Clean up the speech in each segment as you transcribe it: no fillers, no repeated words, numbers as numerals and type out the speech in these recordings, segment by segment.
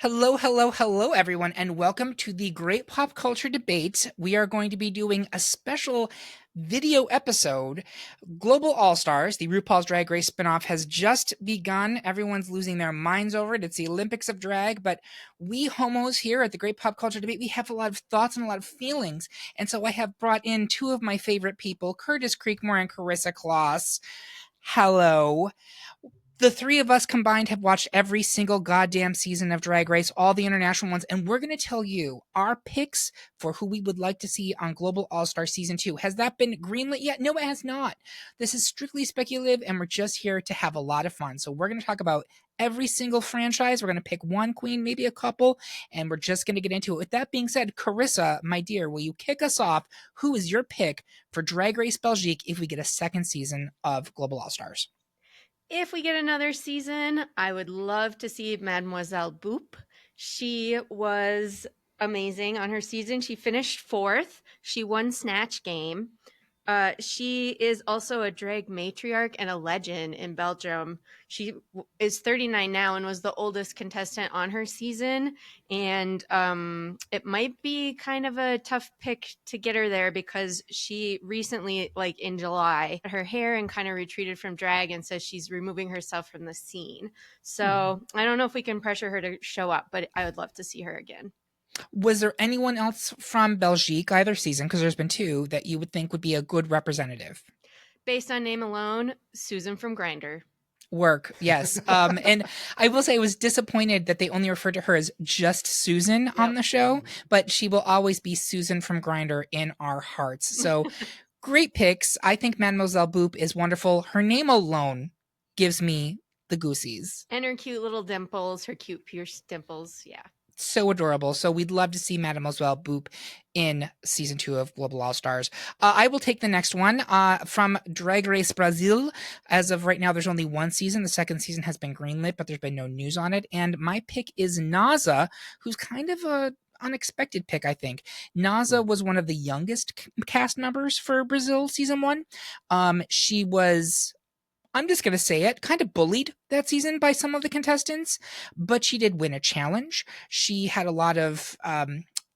Hello, hello, hello, everyone, and welcome to the Great Pop Culture Debate. We are going to be doing a special video episode. Global All Stars, the RuPaul's Drag Race spinoff, has just begun. Everyone's losing their minds over it. It's the Olympics of drag, but we homos here at the Great Pop Culture Debate, we have a lot of thoughts and a lot of feelings. And so I have brought in two of my favorite people, Curtis Creekmore and Karissa Kloss. Hello. The three of us combined have watched every single goddamn season of Drag Race, all the international ones, and we're going to tell you our picks for who we would like to see on Global All-Star Season 2. Has that been greenlit yet? No, it has not. This is strictly speculative, and we're just here to have a lot of fun. So we're going to talk about every single franchise. We're going to pick one queen, maybe a couple, and we're just going to get into it. With that being said, Karissa, my dear, will you kick us off? Who is your pick for Drag Race Belgique if we get a second season of Global All-Stars? If we get another season, I would love to see Mademoiselle Boop. She was amazing on her season. She finished 4th. She won Snatch Game. She is also a drag matriarch and a legend in Belgium. She is 39 now and was the oldest contestant on her season. And it might be kind of a tough pick to get her there because she recently, like in July, cut her hair and kind of retreated from drag and says she's removing herself from the scene. So I don't know if we can pressure her to show up, but I would love to see her again. Was there anyone else from Belgique either season, because there's been two, that you would think would be a good representative? Based on name alone, Susan from Grindr. Work, yes. And I will say I was disappointed that they only referred to her as just Susan on the show, but she will always be Susan from Grindr in our hearts. So great picks. I think Mademoiselle Boop is wonderful. Her name alone gives me the goosies. And her cute little dimples, her cute pierced dimples. Yeah. So adorable. So we'd love to see Mademoiselle Boop in season 2 of Global All Stars. I will take the next one from Drag Race Brazil. As of right now, there's only one season. The second season has been greenlit, but there's been no news on it. And my pick is Naza, who's kind of a unexpected pick, I think. Naza was one of the youngest cast members for Brazil season 1. She was, I'm just going to say it, kind of bullied that season by some of the contestants, but she did win a challenge. She had a lot of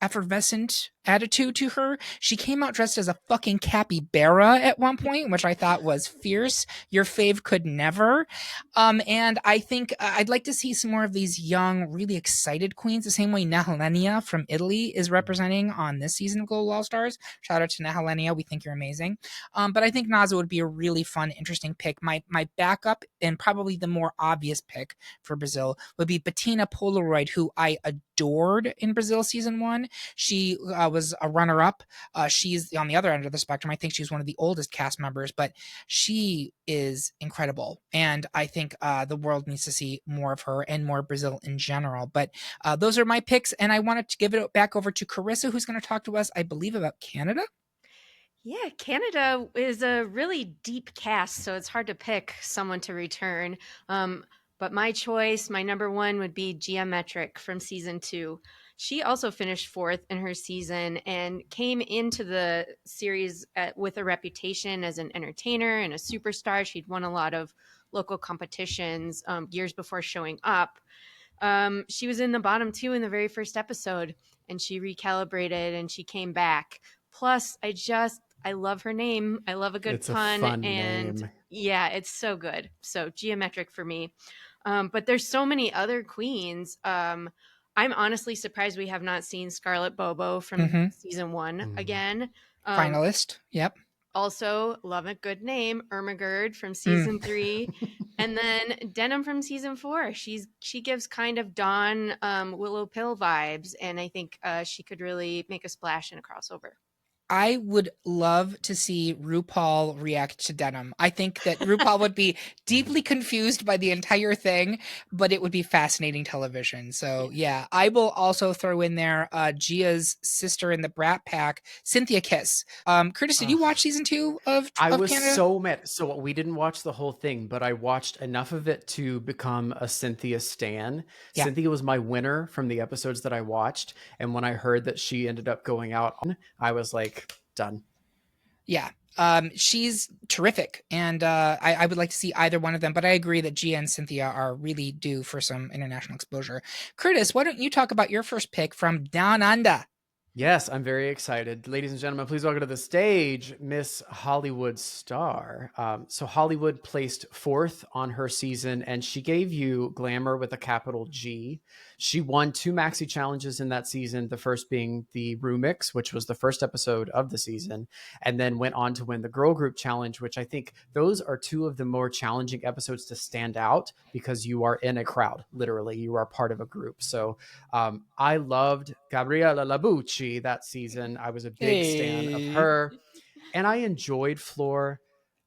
effervescent attitude to her. She came out dressed as a fucking capybara at one point, which I thought was fierce. Your fave could never. And I think I'd like to see some more of these young, really excited queens, the same way Nahelenia from Italy is representing on this season of Global All Stars. Shout out to Nahelenia. We think you're amazing. But I think Naza would be a really fun, interesting pick. My backup and probably the more obvious pick for Brazil would be Bettina Polaroid, who I adored in Brazil season 1. She was a runner-up. She's on the other end of the spectrum. I think she's one of the oldest cast members, but she is incredible. And I think the world needs to see more of her and more Brazil in general. But those are my picks. And I wanted to give it back over to Karissa, who's going to talk to us, I believe, about Canada. Yeah, Canada is a really deep cast, so it's hard to pick someone to return. But my choice, my number one, would be Geometric from season 2. She also finished 4th in her season and came into the series with a reputation as an entertainer and a superstar. She'd won a lot of local competitions years before showing up. She was in the bottom 2 in the very first episode, and she recalibrated and she came back. Plus, I love her name. I love a good pun. Fun name. Yeah, it's so good. So Geometric for me. But there's so many other queens. I'm honestly surprised we have not seen Scarlett Bobo from season 1 again. Finalist. Yep. Also, love a good name, Ermagerd from season 3. And then Denim from season 4. She gives kind of Dawn Willow Pill vibes. And I think she could really make a splash in a crossover. I would love to see RuPaul react to Denim. I think that RuPaul would be deeply confused by the entire thing, but it would be fascinating television. So yeah, I will also throw in there Gia's sister in the Brat Pack, Cynthia Kiss. Curtis, did you watch season 2 of I was Canada? so mad. So we didn't watch the whole thing, but I watched enough of it to become a Cynthia stan. Yeah. Cynthia was my winner from the episodes that I watched. And when I heard that she ended up going out, I was like, done. Yeah, She's terrific, and I would like to see either one of them. But I agree that Gia and Cynthia are really due for some international exposure. Curtis, why don't you talk about your first pick from Down Under? Yes, I'm very excited. Ladies and gentlemen, please welcome to the stage Miss Hollywood Star. So, Hollywood placed fourth on her season, and she gave you glamour with a capital G. She won 2 maxi challenges in that season, the first being the Rumix, which was the first episode of the season, and then went on to win the Girl Group Challenge, which I think those are 2 of the more challenging episodes to stand out because you are in a crowd, literally. You are part of a group. So, I loved Gabriella Labucci that season. I was a big stan of her, and I enjoyed Floor,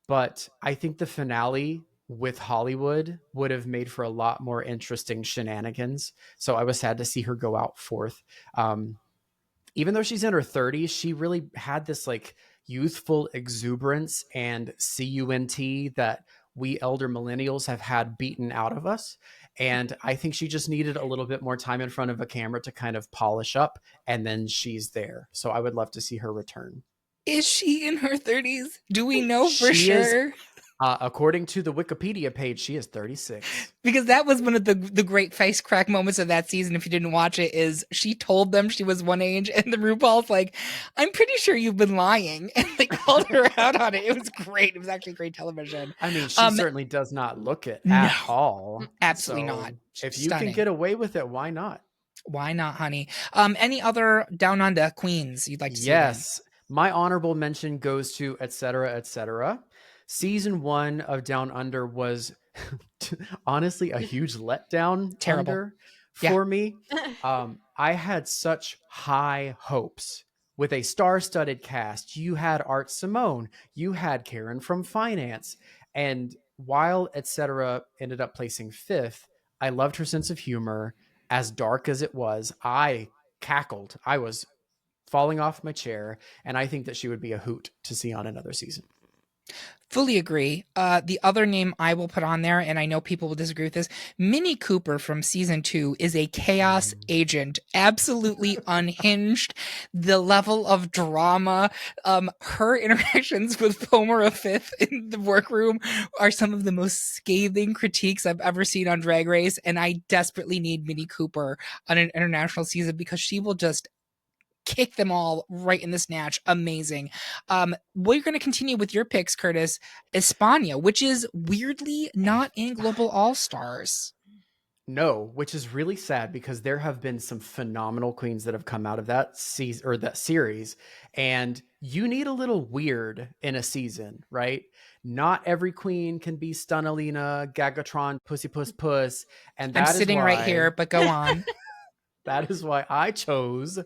but I think the finale with Hollywood would have made for a lot more interesting shenanigans. So I was sad to see her go out fourth. Even though she's in her 30s, she really had this like youthful exuberance and CUNT that we elder millennials have had beaten out of us. And I think she just needed a little bit more time in front of a camera to kind of polish up, and then she's there. So I would love to see her return. Is she in her 30s? Do we know for She is, sure? according to the Wikipedia page, she is 36. Because that was one of the great face crack moments of that season. If you didn't watch it, is she told them she was one age, and the RuPaul's like, "I'm pretty sure you've been lying," and they called her out on it. It was great. It was actually great television. I mean, she certainly does not look it at all. Absolutely So not. if you Stunning. can get away with it, why not? Why not, honey? Any other Down Under queens you'd like to see? Yes. My honorable mention goes to et cetera, et cetera. Season 1 of Down Under was honestly a huge letdown. Terrible. For me. I had such high hopes with a star-studded cast. You had Art Simone, you had Karen from Finance, and while et cetera ended up placing 5th, I loved her sense of humor. As dark as it was, I cackled. I was falling off my chair, and I think that she would be a hoot to see on another season. Fully agree. The other name I will put on there, and I know people will disagree with this, Minnie Cooper from season 2 is a chaos agent, absolutely unhinged. The level of drama, her interactions with Pomera Fifth in the workroom are some of the most scathing critiques I've ever seen on Drag Race, and I desperately need Minnie Cooper on an international season because she will just kick them all right in the snatch. Amazing. We're going to continue with your picks, Curtis. Espana, which is weirdly not in Global All Stars. No, which is really sad because there have been some phenomenal queens that have come out of that season or that series, and you need a little weird in a season, right? Not every queen can be Stunalina, Gagatron, Pussy Puss Puss, and I'm sitting right here, but go on. That is why I chose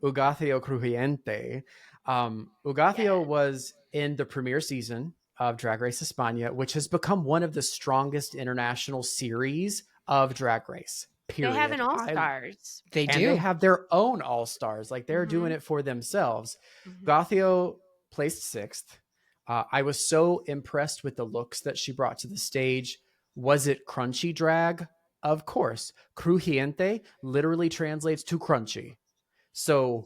Ugatheo Crujiente. Ugatheo was in the premiere season of Drag Race España, which has become one of the strongest international series of Drag Race. Period. They have an All-Stars. They do. And they have their own All-Stars. Like they're doing it for themselves. Ugatheo placed 6th. I was so impressed with the looks that she brought to the stage. Was it crunchy drag? Of course. Crujiente literally translates to crunchy. So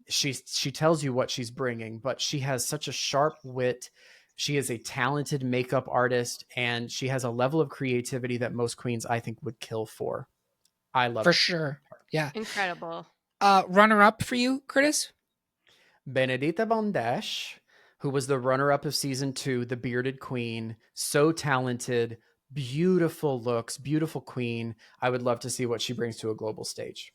she tells you what she's bringing, but she has such a sharp wit. She is a talented makeup artist, and she has a level of creativity that most queens, I think, would kill for. I love it. For sure. Yeah. Incredible. Runner-up for you, Curtis? Benedita Bondash, who was the runner-up of season 2, the bearded queen. So talented, beautiful looks, beautiful queen. I would love to see what she brings to a global stage.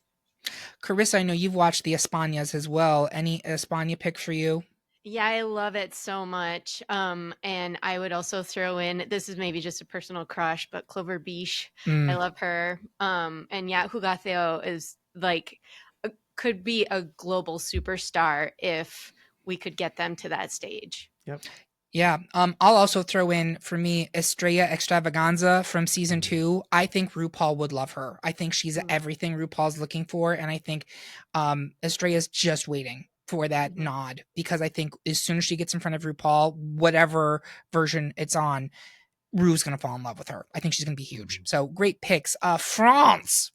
Karissa, I know you've watched the Españas as well. Any España pick for you? Yeah, I love it so much. And I would also throw in, this is maybe just a personal crush, but Clover Beach. I love her. And yeah, Ugatheo is like, could be a global superstar if we could get them to that stage. Yep. Yeah. I'll also throw in, for me, Estrella Extravaganza from season 2. I think RuPaul would love her. I think she's everything RuPaul's looking for. And I think Estrella's just waiting for that nod, because I think as soon as she gets in front of RuPaul, whatever version it's on, Ru's going to fall in love with her. I think she's going to be huge. So great picks. France,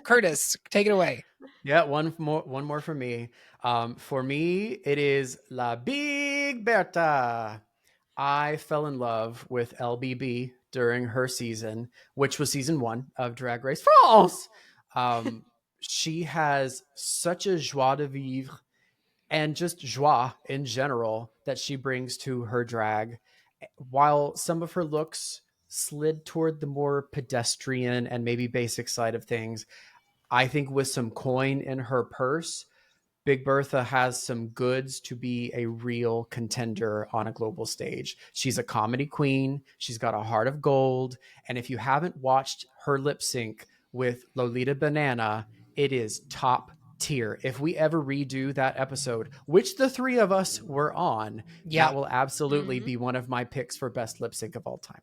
Curtis, take it away. Yeah, one more for me. For me, it is La Big Big Bertha. I fell in love with LBB during her season, which was season 1 of Drag Race France. Um, she has such a joie de vivre and just joie in general that she brings to her drag. While some of her looks slid toward the more pedestrian and maybe basic side of things, I think with some coin in her purse, Big Bertha has some goods to be a real contender on a global stage. She's a comedy queen. She's got a heart of gold. And if you haven't watched her lip sync with Lolita Banana, it is top tier. If we ever redo that episode, which the 3 of us were on, Yeah. that will absolutely be one of my picks for best lip sync of all time.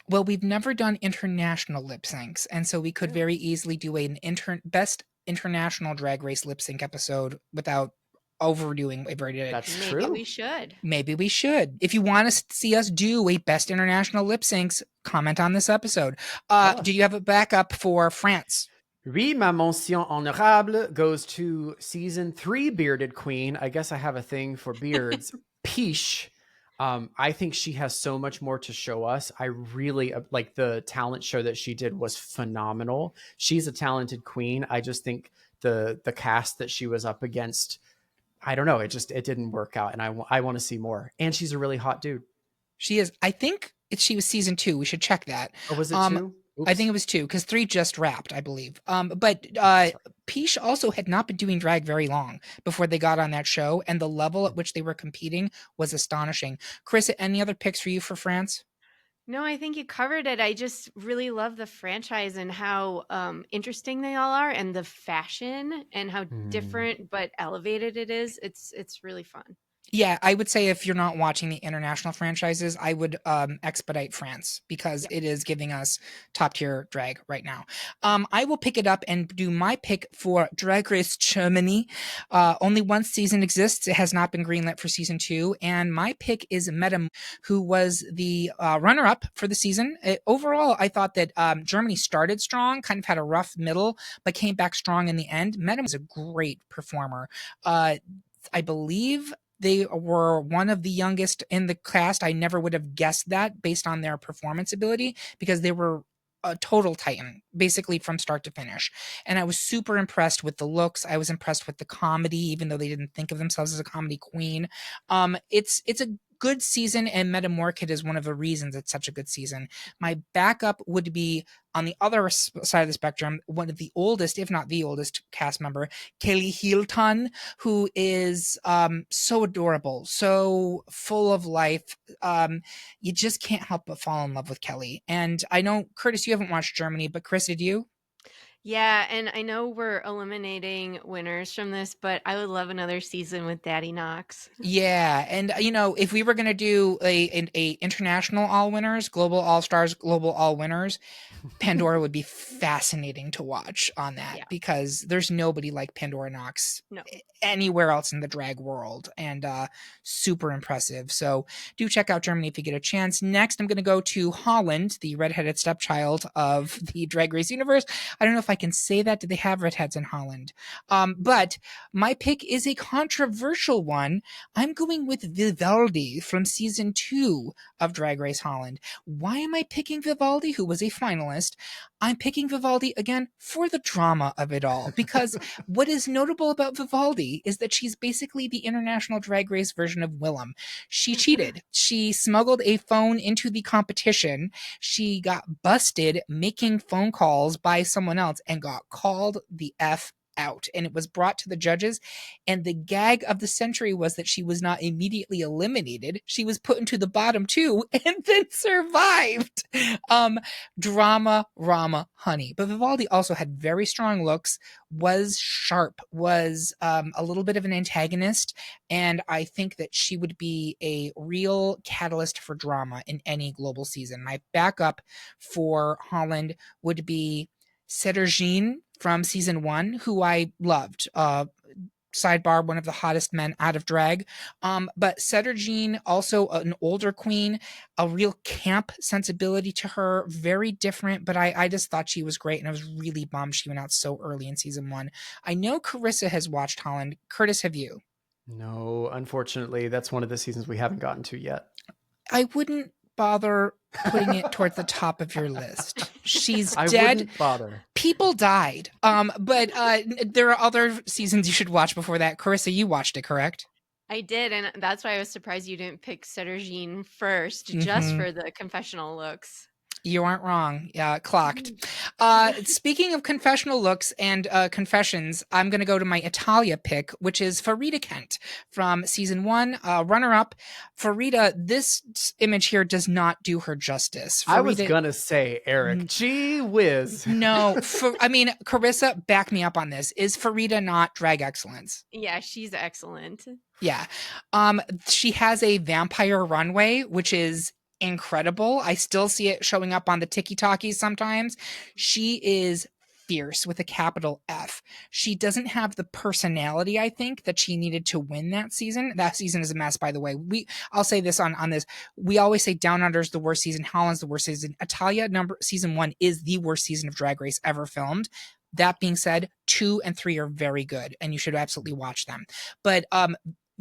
Well, we've never done international lip syncs, and so we could very easily do an best international Drag Race lip sync episode without overdoing what we've already did. That's Maybe true. we should. Maybe we should. If you want to see us do a best international lip syncs, comment on this episode. Do you have a backup for France? Oui, ma mention honorable goes to season 3 bearded queen. I guess I have a thing for beards. Piche. I think she has so much more to show us. I really like the talent show that she did was phenomenal. She's a talented queen. I just think the cast that she was up against, I don't know, it didn't work out, and I want to see more. And she's a really hot dude. She is. I think she was season 2. We should check that. Oh, was it 2? I think it was 2 because 3 just wrapped, I believe. But Piche also had not been doing drag very long before they got on that show, and the level at which they were competing was astonishing. Chris, any other picks for you for France? No, I think you covered it. I just really love the franchise and how interesting they all are, and the fashion and how different but elevated it is. It's really fun. Yeah, I would say if you're not watching the international franchises, I would expedite France because it is giving us top tier drag right now. I will pick it up and do my pick for Drag Race Germany. Only one season exists. It has not been greenlit for season 2. And my pick is Madame, who was the runner up for the season. Overall, I thought that Germany started strong, kind of had a rough middle, but came back strong in the end. Madame is a great performer. I believe they were one of the youngest in the cast. I never would have guessed that based on their performance ability because they were a total titan, basically from start to finish. And I was super impressed with the looks. I was impressed with the comedy, even though they didn't think of themselves as a comedy queen. It's a good season, and Metamorkid is one of the reasons it's such a good season. My backup would be on the other side of the spectrum, one of the oldest, if not the oldest cast member, Kelly Hilton, who is so adorable, so full of life. You just can't help but fall in love with Kelly. And I know, Curtis, you haven't watched Germany, but Chris, did you? Yeah, and I know we're eliminating winners from this, but I would love another season with Daddy Knox. Yeah, and if we were gonna do a international all winners, global all stars, global all winners, Pandora would be fascinating to watch on that because there's nobody like Pandora Knox anywhere else in the drag world, and super impressive. So do check out Germany if you get a chance. Next, I'm going to go to Holland, the redheaded stepchild of the Drag Race universe. I don't know if I can say that. Do they have redheads in Holland? But my pick is a controversial one. I'm going with Vivaldi from season 2 of Drag Race Holland. Why am I picking Vivaldi, who was a finalist? I'm picking Vivaldi again for the drama of it all, because what is notable about Vivaldi is that she's basically the international Drag Race version of Willem. She cheated. She smuggled a phone into the competition. She got busted making phone calls by someone else and got called the F out, and it was brought to the judges, and the gag of the century was that she was not immediately eliminated. She was put into the bottom 2 and then survived. Drama rama honey. But Vivaldi also had very strong looks, was sharp, was a little bit of an antagonist, and I think that she would be a real catalyst for drama in any global season. My backup for Holland would be Cedergine from season 1, who I loved. Sidebar, one of the hottest men out of drag. But Cedergine, also an older queen, a real camp sensibility to her, very different, but I just thought she was great, and I was really bummed she went out so early in season 1. I know Karissa has watched Holland. Curtis, have you? No, unfortunately, that's one of the seasons we haven't gotten to yet. I wouldn't bother putting it towards the top of your list. She's I dead. wouldn't bother. People died. But there are other seasons you should watch before that. Karissa, you watched it, correct? I did, and that's why I was surprised you didn't pick Jean first, just Mhm. for the confessional looks. You aren't wrong. Yeah, clocked. Speaking of confessional looks and confessions, I'm going to go to my Italia pick, which is Farida Kent from season 1, runner-up. Farida, this image here does not do her justice. I was Farida, gonna say, Eric, gee whiz. no, I mean, Karissa, back me up on this. Is Farida not drag excellence? Yeah, she's excellent. Yeah. She has a vampire runway, which is incredible. I still see it showing up on the TikTokies sometimes. She is fierce with a capital F. She doesn't have the personality, I think, that she needed to win that season. That season is a mess, by the way. I'll say this on this. We always say Down Under is the worst season, Holland's the worst season. Italia season 1 is the worst season of Drag Race ever filmed. That being said, 2 and 3 are very good, and you should absolutely watch them. But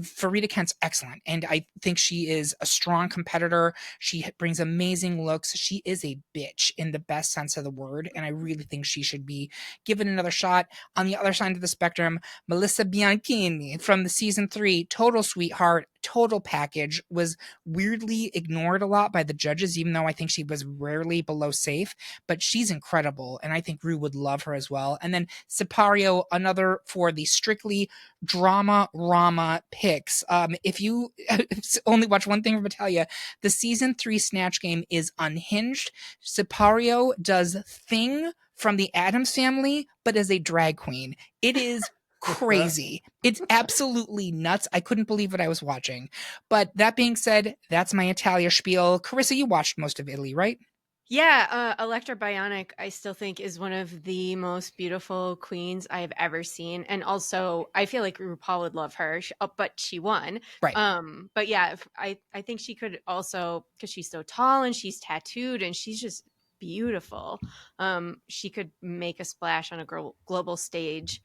Farida Kent's excellent, and I think she is a strong competitor. She brings amazing looks. She is a bitch in the best sense of the word, and I really think she should be given another shot. On the other side of the spectrum, Melissa Bianchini from the season 3, total sweetheart, total package, was weirdly ignored a lot by the judges, even though I think she was rarely below safe, but she's incredible, and I think Rue would love her as well. And then Sipario, another for the strictly drama rama picks. If you only watch one thing from Italia, the season 3 Snatch Game is unhinged. Sipario does Thing from the Addams Family, but as a drag queen. It is crazy. It's absolutely nuts. I couldn't believe what I was watching. But that being said, that's my Italia spiel. Karissa, you watched most of Italy, right? Yeah, Electra Bionic, I still think is one of the most beautiful queens I've ever seen, and also I feel like RuPaul would love her, but she won. Right. But yeah, I think she could also, because she's so tall and she's tattooed and she's just beautiful. She could make a splash on a global stage,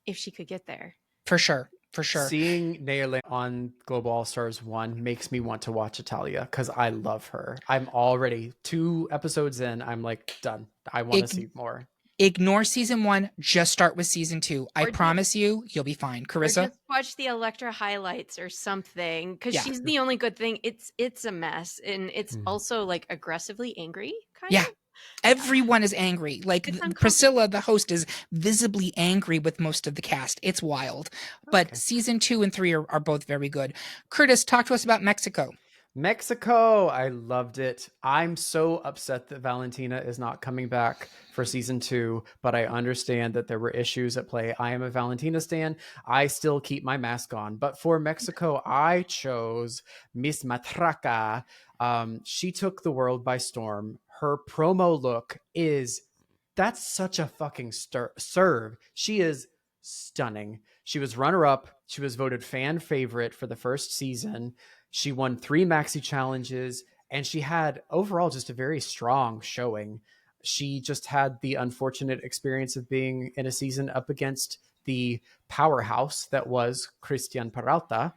if she could get there. For sure. For sure. Seeing Nayla on Global All Stars 1 makes me want to watch Italia because I love her. I'm already 2 episodes in. I'm like, done. I want to see more. Ignore season 1. Just start with season 2. I promise you'll be fine. Karissa? Or just watch the Electra highlights or something, because Yeah. she's the only good thing. It's a mess, and it's also like aggressively angry, kind Yeah. of. Everyone is angry. Like It's Priscilla, the host, is visibly angry with most of the cast. It's wild. But season 2 and 3 are both very good. Curtis, talk to us about Mexico. Mexico, I loved it. I'm so upset that Valentina is not coming back for season 2, but I understand that there were issues at play. I am a Valentina stan. I still keep my mask on. But for Mexico, I chose Miss Matraca. She took the world by storm. Her promo look that's such a fucking serve. She is stunning. She was runner up. She was voted fan favorite for the first season. She won 3 maxi challenges, and she had overall just a very strong showing. She just had the unfortunate experience of being in a season up against the powerhouse that was Christian Peralta.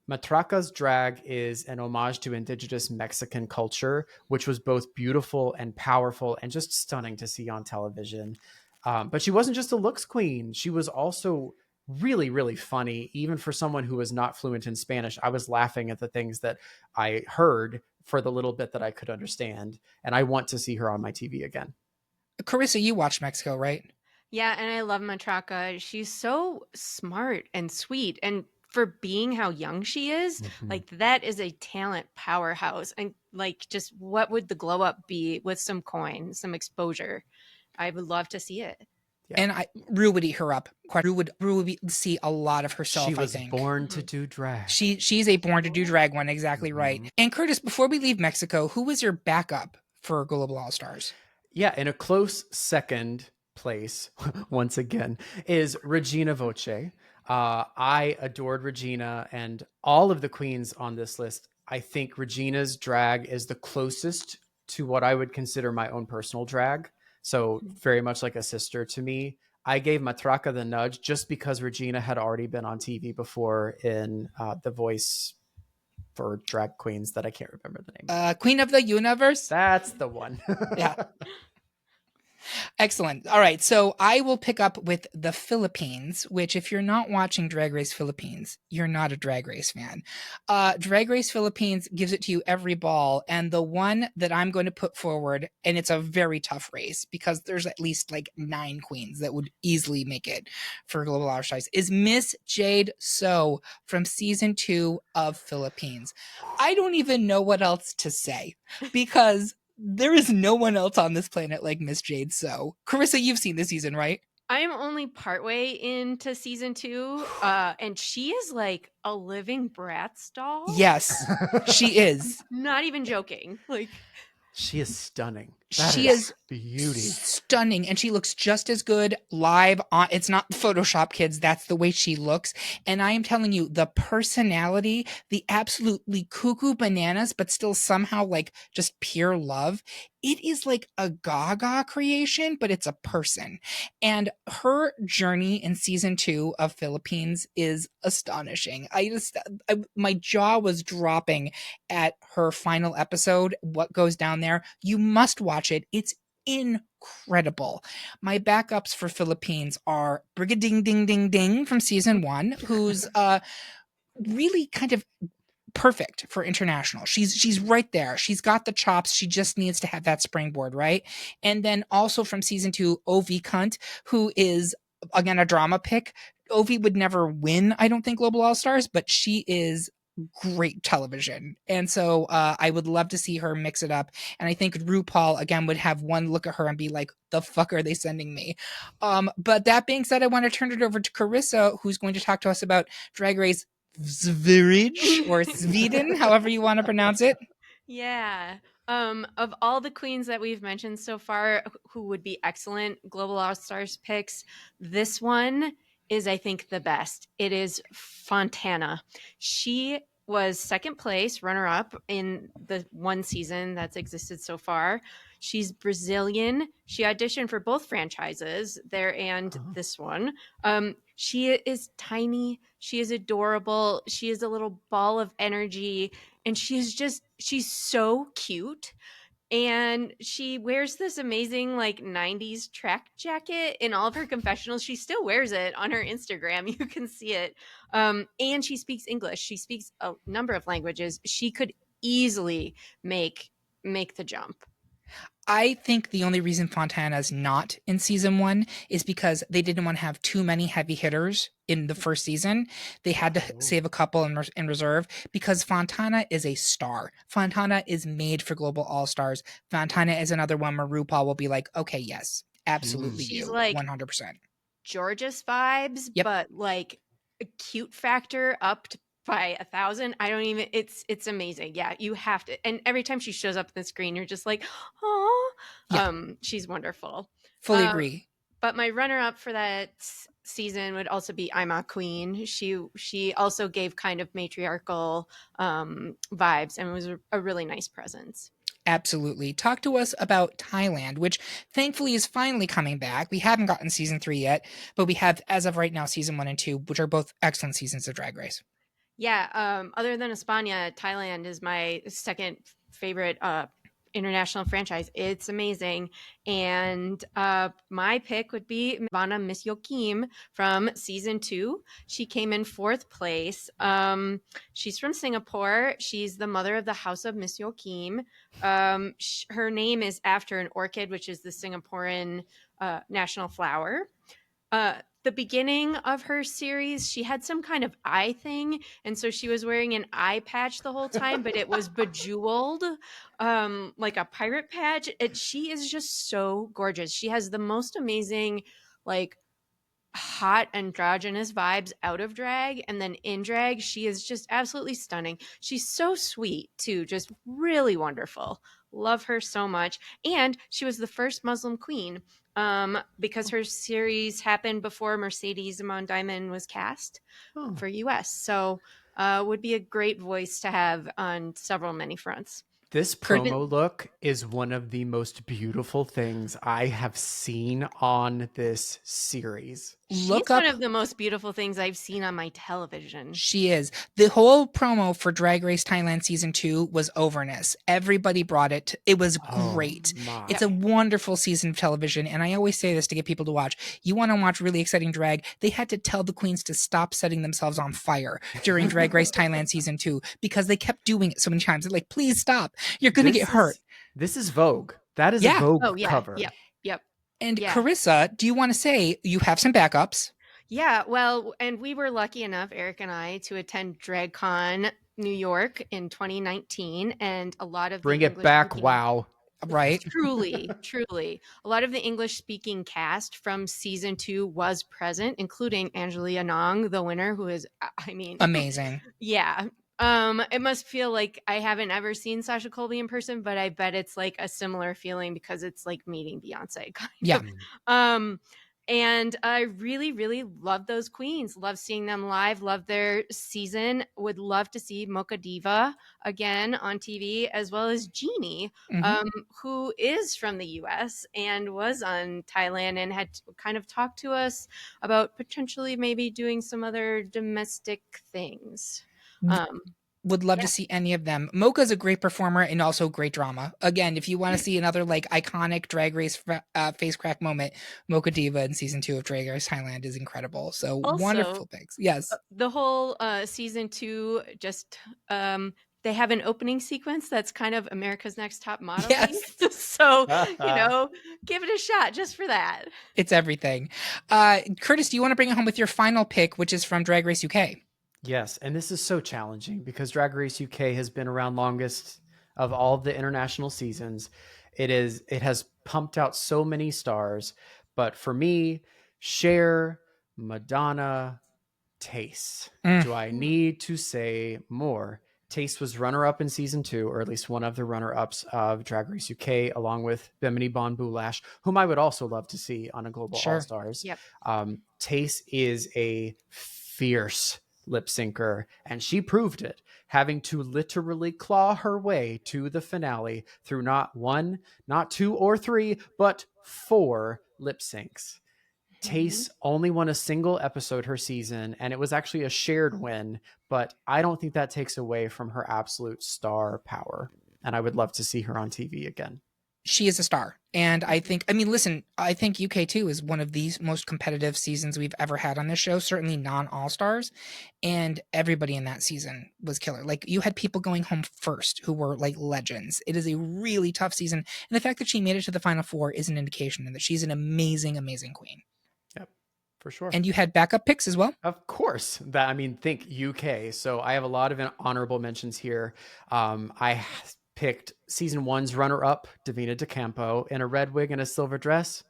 Matraca's drag is an homage to indigenous Mexican culture, which was both beautiful and powerful and just stunning to see on television. But she wasn't just a looks queen. She was also really, really funny, even for someone who was not fluent in Spanish. I was laughing at the things that I heard for the little bit that I could understand. And I want to see her on my TV again. Carissa, you watched Mexico, right? Yeah, and I love Matraca. She's so smart and sweet, and for being how young she is, like that is a talent powerhouse. And like, just what would the glow up be with some coin, some exposure? I would love to see it. Yeah. And Rue would eat her up. Rue would see a lot of herself. She was I think. born to do drag. She's a born to do drag one, exactly right. And Curtis, before we leave Mexico, who was your backup for Global All Stars? Yeah, in a close second place, once again, is Regina Voce. I adored Regina, and all of the queens on this list. I think Regina's drag is the closest to what I would consider my own personal drag. So very much like a sister to me. I gave Matraca the nudge just because Regina had already been on TV before in The Voice for drag queens that I can't remember the name. Queen of the Universe. That's the one. Yeah. Excellent. All right. So I will pick up with the Philippines, which if you're not watching Drag Race Philippines, you're not a Drag Race fan. Drag Race Philippines gives it to you every ball. And the one that I'm going to put forward, and it's a very tough race because there's at least like 9 queens that would easily make it for Global All Stars, is Miss Jade So from season 2 of Philippines. I don't even know what else to say because there is no one else on this planet like Miss Jade So. Karissa, you've seen this season, right? I am only partway into season 2, and she is like a living Bratz doll. Yes, she is. Not even joking. Like, she is stunning. She is beauty. Stunning, and she looks just as good live on. It's not Photoshop, kids. That's the way she looks. And I am telling you, the personality, the absolutely cuckoo bananas, but still somehow like just pure love. It is like a Gaga creation, but it's a person. And her journey in season 2 of Philippines is astonishing. My jaw was dropping at her final episode. What goes down there? You must watch it. It's incredible. My backups for Philippines are Brigading Ding Ding Ding from season 1, who's really kind of perfect for international. She's right there. She's got the chops. She just needs to have that springboard, right? And then also from season 2, Ovi Kunt, who is again a drama pick. Ovi would never win, I don't think, Global All Stars, but she is great television. And so I would love to see her mix it up. And I think RuPaul, again, would have one look at her and be like, the fuck are they sending me? But that being said, I want to turn it over to Karissa, who's going to talk to us about Drag Race Sverige or Sweden, however you want to pronounce it. Yeah. Of all the queens that we've mentioned so far who would be excellent Global All Stars picks, this one is, I think, the best. It is Fontana. She was second place runner-up in the one season that's existed so far. She's Brazilian. She auditioned for both franchises, there and this one. She is tiny. She is adorable. She is a little ball of energy. And she's so cute. And she wears this amazing like 90s track jacket in all of her confessionals. She still wears it on her Instagram. You can see it. And she speaks English. She speaks a number of languages. She could easily make the jump. I think the only reason Fontana's not in season 1 is because they didn't want to have too many heavy hitters in the first season. They had to save a couple in reserve because Fontana is a star. Fontana is made for Global All Stars. Fontana is another one where RuPaul will be like, okay, yes, absolutely. She's you, like 100%. Gorgeous vibes, Yep. but like a cute factor upped by 1,000. I don't even, it's amazing. Yeah, you have to. And every time she shows up on the screen, you're just like, oh, yeah. She's wonderful. Fully agree. But my runner-up for that season would also be Ima Queen. She also gave kind of matriarchal vibes and was a really nice presence. Absolutely. Talk to us about Thailand, which thankfully is finally coming back. We haven't gotten season 3 yet, but we have, as of right now, season 1 and 2, which are both excellent seasons of Drag Race. Yeah. Other than España, Thailand is my second favorite international franchise. It's amazing. And my pick would be Vanna Miss Yoakim from season 2. She came in 4th place. She's from Singapore. She's the mother of the House of Miss Yoakim. Her name is after an orchid, which is the Singaporean national flower. The beginning of her series, she had some kind of eye thing, and so she was wearing an eye patch the whole time, but it was bejeweled, like a pirate patch. And she is just so gorgeous. She has the most amazing, like, hot androgynous vibes out of drag, and then in drag she is just absolutely stunning. She's so sweet too, just really wonderful. Love her so much. And she was the first Muslim queen because her series happened before Mercedes Amon Diamond was cast for US. So would be a great voice to have on many fronts. This Kurt, promo look is one of the most beautiful things I have seen on this series. look She's one up. of the most beautiful things I've seen on my television. She is. The whole promo for Drag Race Thailand season 2 was overness. Everybody brought it. It was Oh great. It's a my. wonderful season of television, and I always say this to get people to watch. You want to watch really exciting drag, they had to tell the queens to stop setting themselves on fire during Drag Race Thailand season 2 because they kept doing it so many times. They're like, please stop. You're going to get hurt. This is Vogue. That is a Yeah. Vogue Oh yeah, cover. yep. And Yeah. Karissa, do you want to say you have some backups? Yeah, well, and we were lucky enough, Eric and I, to attend DragCon New York in 2019, and a lot of Bring the it back, English-speaking- wow. Right? truly, a lot of the English-speaking cast from season 2 was present, including Angelia Nong, the winner, who is, I mean, Amazing. yeah. It must feel like I haven't ever seen Sasha Colby in person, but I bet it's like a similar feeling because it's like meeting Beyonce. Kind Yeah. of. And I really, really love those queens. Love seeing them live. Love their season. Would love to see Mocha Diva again on TV, as well as Jeannie, Mhm. who is from the US and was on Thailand and had kind of talked to us about potentially maybe doing some other domestic things. Would love Yeah. to see any of them. Mocha's a great performer and also great drama. Again, if you want to see another like iconic drag race face crack moment, Mocha Diva in season 2 of Drag Race Thailand is incredible. So Also, wonderful picks. Yes. The whole season 2 just they have an opening sequence that's kind of America's Next Top Model. Yes. So, give it a shot just for that. It's everything. Curtis, do you want to bring it home with your final pick, which is from Drag Race UK? Yes, and this is so challenging because Drag Race UK has been around longest of all the international seasons. It has pumped out so many stars, but for me, Cher, Madonna, Taste. Do I need to say more? Taste was runner-up in season 2, or at least one of the runner-ups of Drag Race UK, along with Bimini Bon Boulash, whom I would also love to see on a Global Sure. All-Stars. Yep. Taste is a fierce lip syncer, and she proved it, having to literally claw her way to the finale through not 1, not 2 or 3, but 4 lip syncs. Tace only won a single episode her season, and it was actually a shared win, but I don't think that takes away from her absolute star power. And I would love to see her on TV again. She is a star. And I think UK 2 is one of the most competitive seasons we've ever had on this show, certainly non All Stars. And everybody in that season was killer. Like, you had people going home first who were like legends. It is a really tough season. And the fact that she made it to the final 4 is an indication that she's an amazing, amazing queen. Yep, for sure. And you had backup picks as well? Of course. Think UK. So I have a lot of honorable mentions here. I picked season 1's runner-up, Davina DeCampo, in a red wig and a silver dress.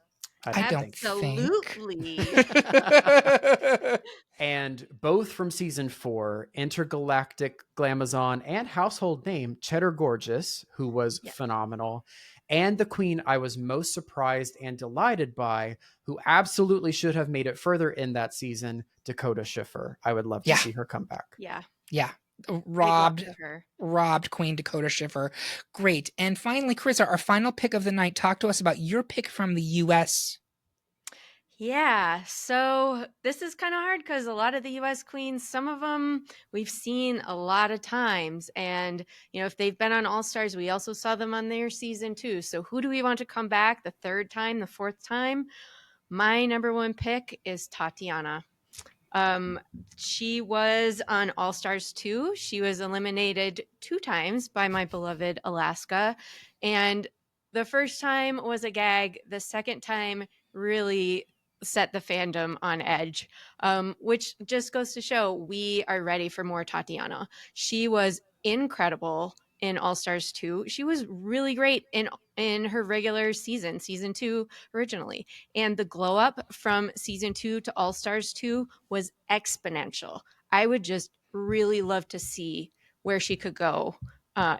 I don't Absolutely. think. And both from season 4, intergalactic glamazon and household name Cheddar Gorgeous, who was phenomenal, and the queen I was most surprised and delighted by, who absolutely should have made it further in that season, Dakota Schiffer. I would love to see her come back. Yeah. Robbed Queen Dakota Schiffer. Great. And finally, Carissa, our final pick of the night. Talk to us about your pick from the US. Yeah, so this is kind of hard because a lot of the US queens, some of them we've seen a lot of times. And, if they've been on All Stars, we also saw them on their season 2. So who do we want to come back the 3rd time, the 4th time? My number 1 pick is Tatiana. She was on All Stars 2. She was eliminated 2 times by my beloved Alaska. And the first time was a gag. The second time really set the fandom on edge, which just goes to show we are ready for more Tatiana. She was incredible in All Stars 2. She was really great in her regular season 2 originally. And the glow up from season 2 to All Stars 2 was exponential. I would just really love to see where she could go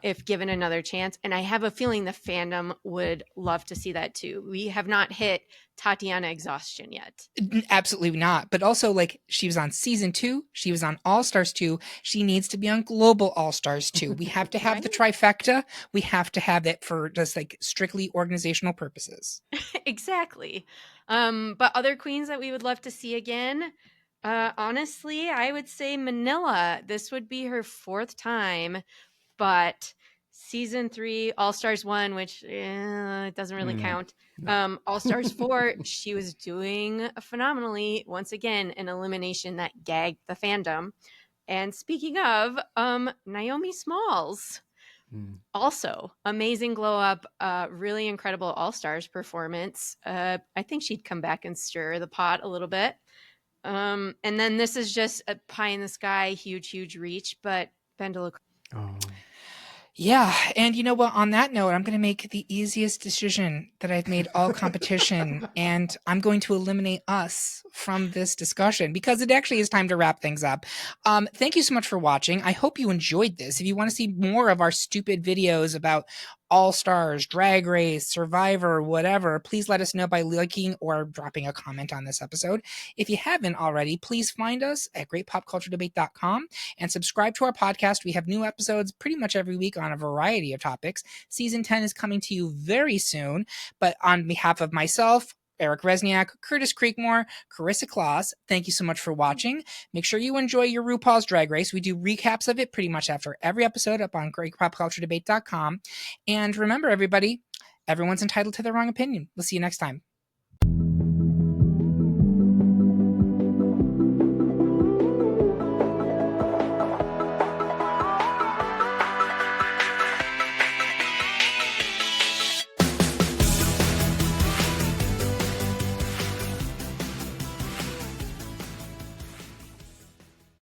if given another chance. And I have a feeling the fandom would love to see that too. We have not hit Tatiana exhaustion yet. Absolutely not. But also, like, she was on season 2, she was on All Stars 2. She needs to be on Global All Stars 2. We have to have the trifecta. We have to have it for just like strictly organizational purposes. Exactly. But other queens that we would love to see again, honestly, I would say Manila. This would be her 4th time, but season 3, All Stars 1, which it doesn't really count. No. All Stars 4, she was doing phenomenally. Once again, an elimination that gagged the fandom. And speaking of, Naomi Smalls. Also, amazing glow up, really incredible All Stars performance. I think she'd come back and stir the pot a little bit. And then this is just a pie in the sky, huge reach, but Bendela. Oh. Yeah, and you know what? On that note, I'm going to make the easiest decision that I've made all competition, and I'm going to eliminate us from this discussion because it actually is time to wrap things up. Thank you so much for watching. I hope you enjoyed this. If you want to see more of our stupid videos about All Stars, Drag Race, Survivor, whatever, please let us know by liking or dropping a comment on this episode. If you haven't already, please find us at greatpopculturedebate.com and subscribe to our podcast. We have new episodes pretty much every week on a variety of topics. Season 10 is coming to you very soon, but on behalf of myself, Eric Rezsnyak, Curtis Creekmore, Karissa Kloss, thank you so much for watching. Make sure you enjoy your RuPaul's Drag Race. We do recaps of it pretty much after every episode up on greatpopculturedebate.com. And remember, everybody, everyone's entitled to their wrong opinion. We'll see you next time.